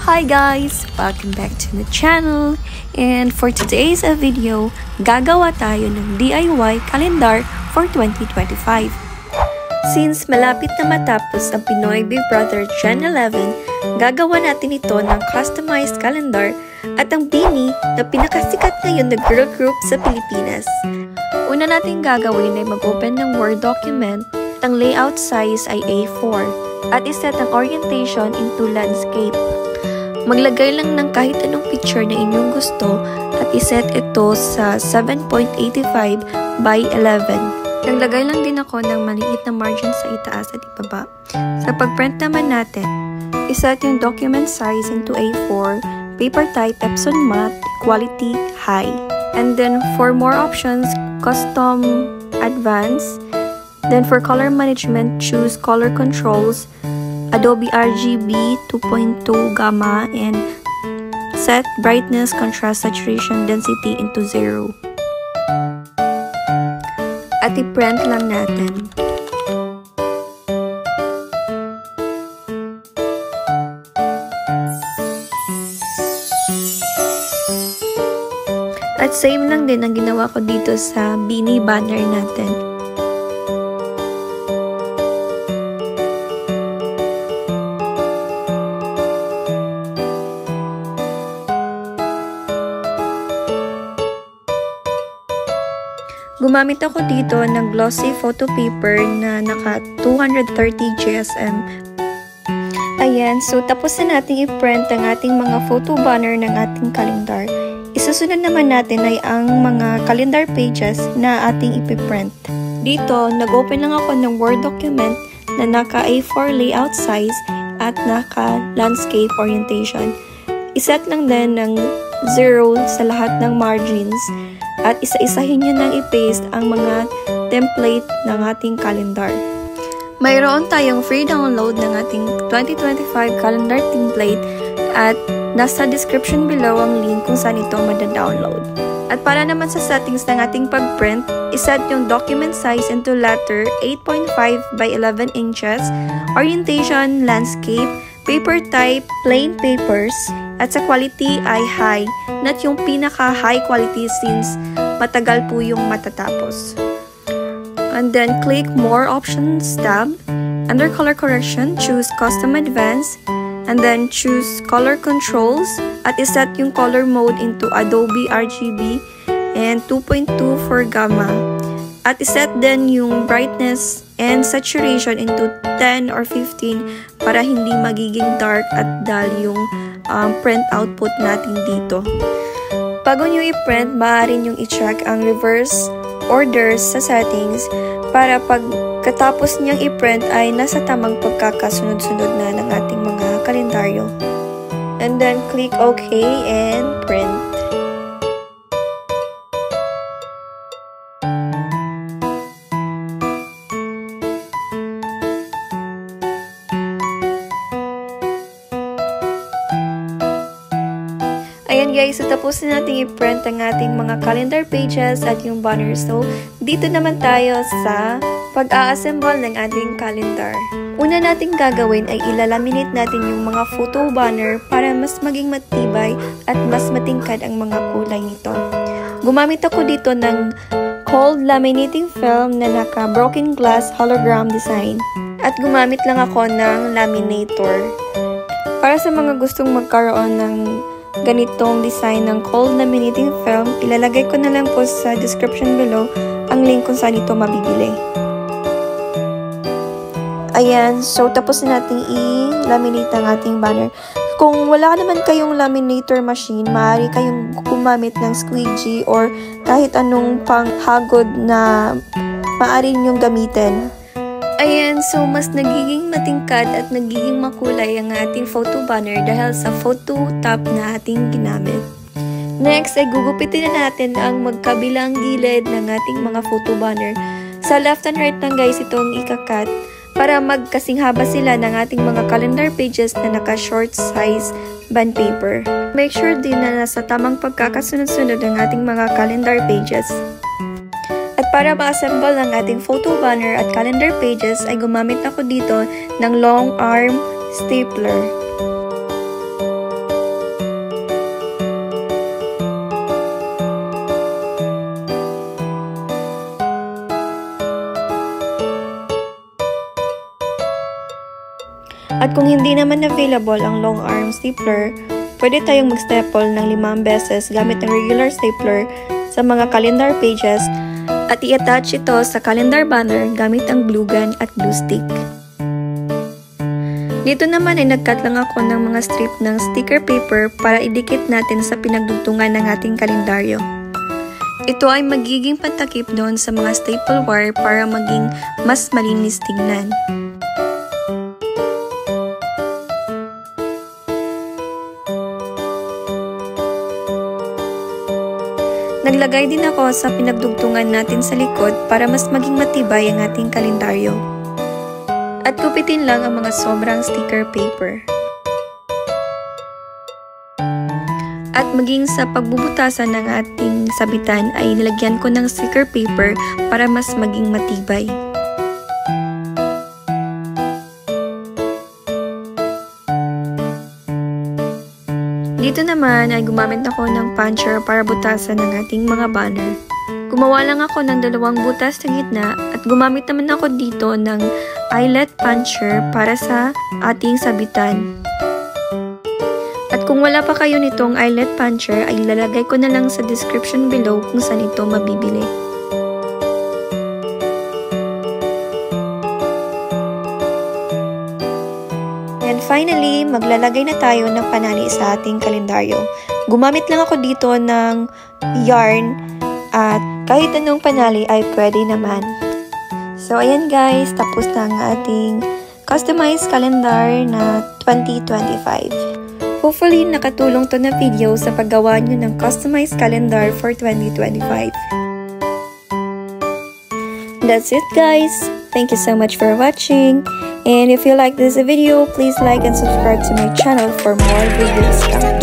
Hi guys! Welcome back to the channel. And for today's video, gagawa tayo ng DIY calendar for 2025. Since malapit na matapos ang Pinoy Big Brother Gen 11, gagawa natin ito ng customized calendar at ang beanie na pinakasikat ngayon na girl group sa Pilipinas. Una natin gagawin ay mag-open ng Word document at ang layout size ay A4 at iset ang orientation into landscape. Maglagay lang ng kahit anong picture na inyong gusto at iset ito sa 7.85 by 11. Naglagay lang din ako ng maliit na margin sa itaas at ibaba. Sa pagprint naman natin, iset yung document size into A4, paper type Epson Matte, quality high. And then for more options, custom advanced. Then for color management, choose color controls, Adobe RGB 2.2 gamma, and set brightness, contrast, saturation, density into 0. At i-print lang natin. At same lang din ang ginawa ko dito sa beanie banner natin. Gumamit ako dito ng glossy photo paper na naka 230 GSM. Ayan, so tapos na natin i-print ang ating mga photo banner ng ating calendar. Isusunod naman natin ay ang mga calendar pages na ating ipiprint. Dito, nag-open lang ako ng Word document na naka A4 layout size at naka landscape orientation. Iset lang din ng 0 sa lahat ng margins. At isa-isahin nyo nang i-paste ang mga template ng ating calendar. Mayroon tayong free download ng ating 2025 calendar template at nasa description below ang link kung saan ito mada-download. At para naman sa settings ng ating pag-print, iset yung document size into letter 8.5 by 11 inches, orientation, landscape, paper type, plain papers, at sa quality ay high, not yung pinaka-high quality since matagal po yung matatapos. And then click More Options tab. Under Color Correction, choose Custom Advanced, and then choose Color Controls at iset yung color mode into Adobe RGB and 2.2 for gamma. At iset din yung brightness and saturation into 10 or 15 para hindi magiging dark at dull yung print output natin dito. Bago nyo i-print, maaari nyo i-check ang reverse orders sa settings para pagkatapos niyang i-print ay nasa tamang pagkakasunod-sunod na ng ating mga kalendaryo. And then click OK and print. Ayan guys, so tapos na natin i-print ang ating mga calendar pages at yung banners. So, dito naman tayo sa pag-a-assemble ng ating calendar. Una nating gagawin ay ilalaminate natin yung mga photo banner para mas maging matibay at mas matingkad ang mga kulay nito. Gumamit ako dito ng cold laminating film na naka broken glass hologram design. At gumamit lang ako ng laminator. Para sa mga gustong magkaroon ng ganitong design ng cold laminating film, ilalagay ko na lang po sa description below ang link kung saan ito mabibili. Ayan, so tapos na natin i-laminate ang ating banner. Kung wala naman kayong laminator machine, maaari kayong gumamit ng squeegee or kahit anong panghagod na maaari nyong gamitin. Ayan, so mas nagiging matingkad at nagiging makulay ang ating photo banner dahil sa photo top na ating ginamit. Next ay gugupitin na natin ang magkabilang gilid ng ating mga photo banner. Sa left and right lang guys itong ikakat para magkasing haba sila ng ating mga calendar pages na naka short size band paper. Make sure din na nasa tamang pagkakasunod-sunod ang ating mga calendar pages. At para ma-assemble ang ating photo banner at calendar pages ay gumamit ako dito ng long arm stapler. At kung hindi naman available ang long arm stapler, pwede tayong mag-staple ng 5 beses gamit ng regular stapler sa mga calendar pages at i-attach ito sa calendar banner gamit ang glue gun at glue stick. Dito naman ay nag-cut lang ako ng mga strip ng sticker paper para idikit natin sa pinagdugtungan ng ating kalendaryo. Ito ay magiging pantakip doon sa mga staple wire para maging mas malinis tingnan. Naglagay din ako sa pinagdugtungan natin sa likod para mas maging matibay ang ating kalendaryo. At gupitin lang ang mga sobrang sticker paper. At maging sa pagbubutasan ng ating sabitan ay nilagyan ko ng sticker paper para mas maging matibay. Dito naman ay gumamit ako ng puncher para butasan ng ating mga banner. Gumawa lang ako ng 2 butas sa gitna at gumamit naman ako dito ng eyelet puncher para sa ating sabitan. At kung wala pa kayo nitong eyelet puncher ay lalagay ko na lang sa description below kung saan ito mabibili. And finally, maglalagay na tayo ng panali sa ating kalendaryo. Gumamit lang ako dito ng yarn at kahit anong panali ay pwede naman. So ayan guys, tapos na ang ating customized calendar na 2025. Hopefully nakatulong to na video sa paggawa nyo ng customized calendar for 2025. That's it guys. Thank you so much for watching. And if you like this video, please like and subscribe to my channel for more videos coming.